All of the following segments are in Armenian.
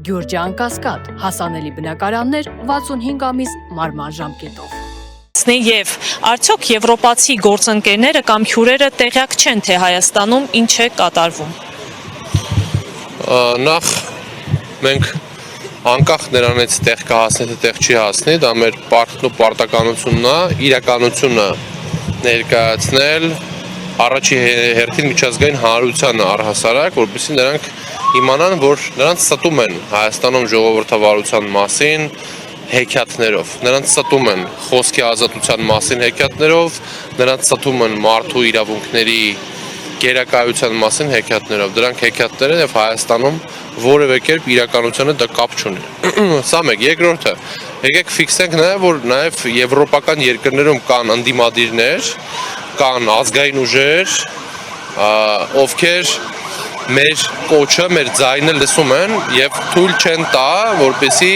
Գյուրջան Կասկադ, հասանելի բնակարաններ 65 ամիս մարման ժամկետով։ Եվ արդյոք եվրոպացի գործընկերները կամ հյուրերը տեղյակ չեն, թե Հայաստանում ինչ է կատարվում։ Նախ մենք անկախ նրանից տեղ կհասնի, թե տեղ չի հասնի, դա մեր պարտքն ու պարտականությունն է, իրականությունը ներկայացնել առաջի հերթին միջազգային հանրությանը առհասարակ, որպեսզի նրանք իմանան, որ նրանց ստում են Հայաստանում ժողովրդավարության մասին հեքիաթներով, նրանց ստում են խոսքի ազատության մասին հեքիաթներով, նրանց ստում են մարդու իրավունքների գերակայության մասին հեքիաթներով, դրանք հեքիաթներ են եւ Հայաստանում որևէ կերպ իրականությանը դա կապ չունի։ Սա մեկ, երկրորդը, եկեք ֆիքսենք նաեւ, որ նաեւ եվրոպական երկրներում կան ընդդիմադիրներ, կան ազգային ուժեր, ովքեր մեր կոչը, մեր ձայնը լսում են եւ թույլ չեն տա, որպեսզի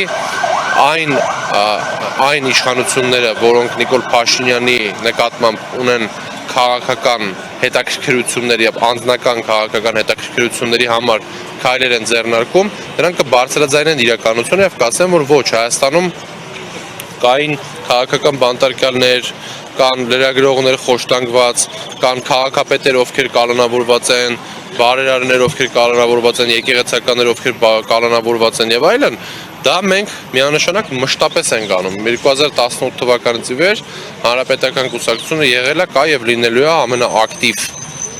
այն իշխանությունները, որոնք Նիկոլ Փաշինյանի նկատմամբ ունեն քաղաքական հետաքրքրություններ եւ անձնական քաղաքական հետաքրքրությունների համար քայլեր են ձեռնարկում, նրանք կբարձրաձայնեն իրականությունը եւ կասեն, որ ոչ, Հայաստանում կային քաղաքական բանտարկյալներ, կան լրագրողներ խոշտանգված, կան քաղաքապետեր, ովքեր կալանավորված են, բարերարներ, ովքեր կալանավորված են, եկեղեցականներ, ովքեր կալանավորված են եւ այլն, դա մենք միանշանակ մշտապես ենք անում։ 2018 թվականից ի վեր Հանրապետական կուսակցությունը եղել է, կա եւ լինելու է ամենաակտիվ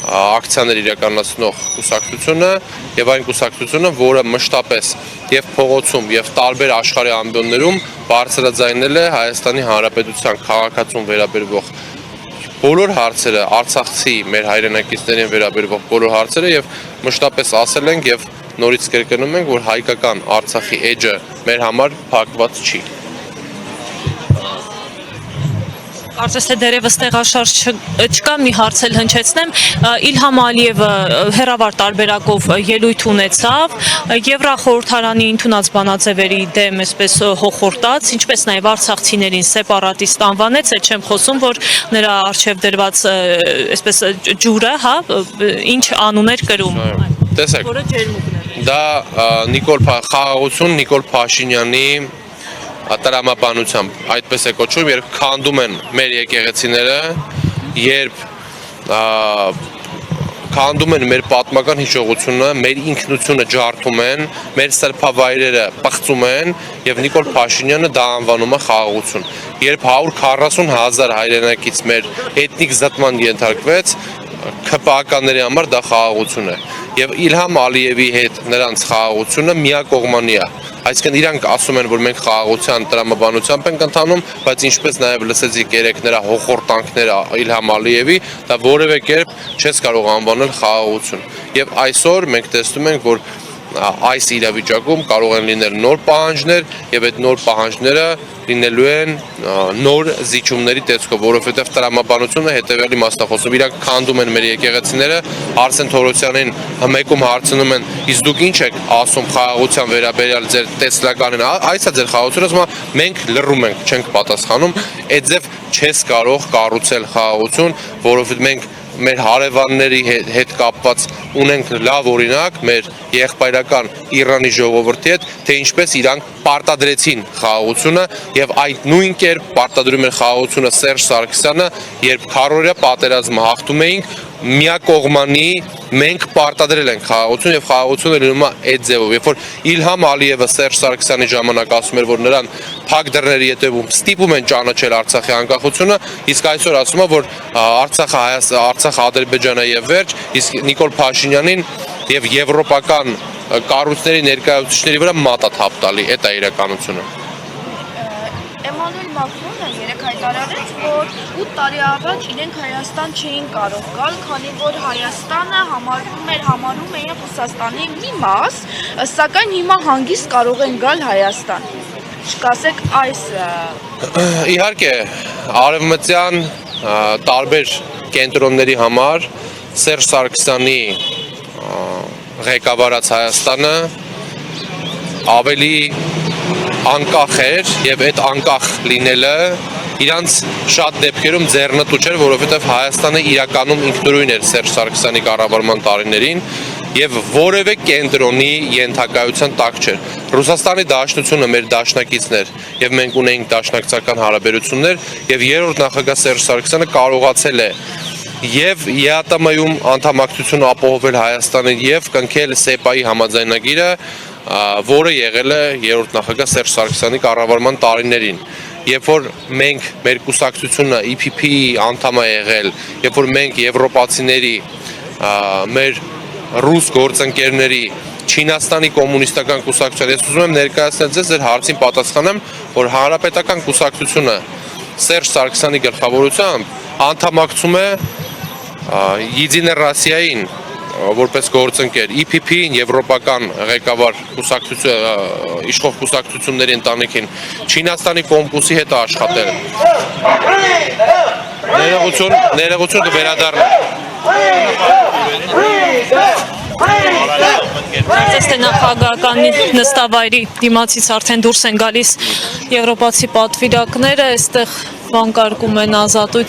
ակցիաներ իրականացնող կուսակցությունը եւ այն կուսակցությունը, որը մշտապես եւ փողոցում եւ տարբեր աշխարհի ամբիոններում բարձրաձայնել է Հայաստանի Հանրապետության քաղաքացուն վերաբերող բոլոր հարցերը, Արցախցի մեր հայրենակիցներին վերաբերող բոլոր հարցերը եւ մշտապես ասել ենք եւ նորից կրկնում ենք, որ հայկական Արցախի էջը մեր համար փակված չի։ Կարծես թե դերևս տեղաշարժ չկա, մի հարց էլ հնչեցնեմ, Իլհամ Ալիևը հեռավար տարբերակով ելույթ ունեցավ, Եվրախորհրդարանի ընդունած բանաձևերի դեմ այսպես հոխորտաց, ինչպես նաև արցախցիներին սեպարատիստ անվանեց, այդ չեմ խոսում, որ նրա արչև դրված այսպես ջուրը, հա, ինչ անուն էր կրում։ Տեսեք, դա խաղաղություն Նիկոլ Փաշինյանի տրամաբանությամբ, այդպես է կոչվում, երբ քանդում են մեր եկեղեցիները, երբ քանդում են մեր պատմական հիշողությունը, մեր ինքնությունը ջարդում են, մեր սրբավայրերը պղծում են եւ Նիկոլ Փաշինյանը դա անվանում է խաղաղություն։ Երբ 140,000 հայրենակից մեր էթնիկ զտման ենթարկվեց, ՔՊԱ-ականների համար դա խաղաղություն է։ Եվ Իլհամ Ալիևի հետ նրանց խաղաղությունը միակողմանի է։ Այսինքն իրանք ասում են, որ մենք խաղաղության տրամաբանությամբ ենք ընթանում, բայց ինչպես նաև լսեցիք երեք նրա հոխորտանքները Իլհամ Ալիևի, դա որևէ կերպ չես կարող անվանել խաղաղություն։ Եվ այսօր մենք տեսնում ենք, որ այս իրավիճակում կարող են լինել նոր պահանջներ եւ այդ նոր պահանջները լինելու են նոր զիջումների տեսքով, որովհետեւ տրամաբանությունը հետեւյալի մասնախոսում իրանք քանդում են մեր եկեղեցիները, Արսեն Թորոսյանին մեկում հարցնում են, իսկ դուք ինչ եք ասում խաղաղության վերաբերյալ ձեր տեսլականին, այս է ձեր խաղաղությունը, ասում է մենք լռում ենք, չենք պատասխանում, այդ ձև չես կարող կառուցել խաղաղություն, որովհետեւ մենք մեր հարևանների հետ կապված ունենք լավ օրինակ մեր եղբայրական Իրանի ժողովրդի հետ, թե ինչպես իրանք պարտադրեցին խաղաղությունը եւ այդ նույն կերպ պարտադրում էր խաղաղությունը Սերժ Սարգսյանը, երբ քարորյա պատերազմը հաղթում էինք, միակողմանի մենք պարտադրել ենք խաղաղություն եւ խաղաղությունը լինում է այդ ձևով, երբ որ Իլհամ Ալիևը Սերժ Սարգսյանի ժամանակ ասում էր, որ նրան փակ դռների ետևում ստիպում են ճանաչել Արցախի անկախությունը, իսկ այսօր ասում է, որ Արցախը Ադրբեջանը եւ վերջ, իսկ Նիկոլ Փաշինյանին եւ եվրոպական կառույցների ներկայացուցիչների վրա մատա թափ տալի, այդ է իրականությունը։ Էմանուել Մակրոնը երեք հայտարարեց, որ 8 տարի առաջ իրենք Հայաստան չէին կարող գալ, քանի որ Հայաստանը համարում է Ռուսաստանի մի մաս, սակայն հիմա հանգիստ կարող են գալ Հայաստան։ Չկասեք այս։ Իհարկե, արևմտյան տարբեր կենտրոնների համար Սերժ Սարգսյանի ղեկավարած Հայաստանը ավելի անկախ էր եւ այդ անկախ լինելը իրանց շատ դեպքերում ձեռնտու չէր, որովհետեւ Հայաստանը իրականում ինքնուրույն էր Սերժ Սարգսյանի կառավարման տարիներին եւ որևէ կենտրոնի ենթակայության տակ չէր։ Ռուսաստանի Դաշնությունը մեր դաշնակիցներ եւ մենք ունեինք դաշնակցական հարաբերություններ եւ երրորդ նախագահ Սերժ Սարգսյանը կարողացել է եւ ԵԱՏՄ-ում անդամակցություն ապահովել Հայաստանին եւ կնքել ՍԵՊԱ-ի համաձայնագիրը, որը եղել է երրորդ նախագահ Սերժ Սարգսյանի կառավարման տարիներին։ Երբ որ մենք մեր կուսակցությունը EPP-ի անդամ է եղել, երբ որ մենք եվրոպացիների մեր ռուս գործընկերների Չինաստանի կոմունիստական կուսակցության, ես ուզում եմ ներկայացնել ձեզ ձեր հարցին պատասխանեմ, որ հանրապետական կուսակցությունը Սերժ Սարգսյանի գլխավորությամբ անդամակցում է Յեդինե Ռոսիային որպես գործընկեր, EPP-ին, եվրոպական ղեկավար իշխող կուսակցությունների ընտանիքին, Չինաստանի կոմկուսի հետ աշխատել։ Ներողություն կվերադառնա։ Կարծես թե նախագահական նստավայրի դիմացից արդեն դուրս են գալիս եվրոպացի պատվիրակները, այստեղ վանկարկում են ազատություն